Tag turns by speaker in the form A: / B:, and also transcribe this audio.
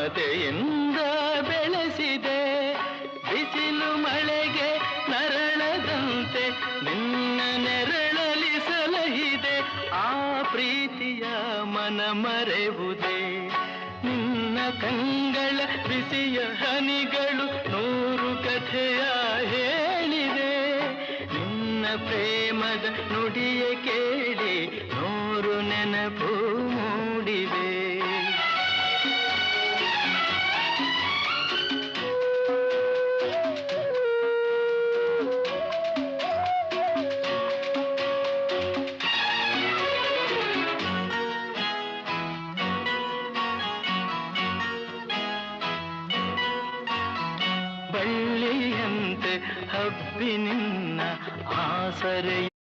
A: ಮಮತೆಯಿಂದ ಬೆಳೆಸಿದೆ ಬಿಸಿಲು ಮಳೆಗೆ ನರಳದಂತೆ ನಿನ್ನ ನೆರಳಲಿ ಸಲಹಿದೆ ಆ ಪ್ರೀತಿಯ ಮನ ಮರೆವುದೇ ನಿನ್ನ ಕಂಗಳ ಬಿಸಿಯ ಹನಿಗಳು 100 ಕಥೆಯ ಹೇಳಿದೆ ನಿನ್ನ ಪ್ರೇಮದ ನುಡಿಯ ಕೇಳಿ 100 ನೆನಪು ಮೂಡಿವೆ ಬಳ್ಳಿಯಂತೆ ಹಬ್ಬಿ ನಿನ್ನ ಆಸರೆ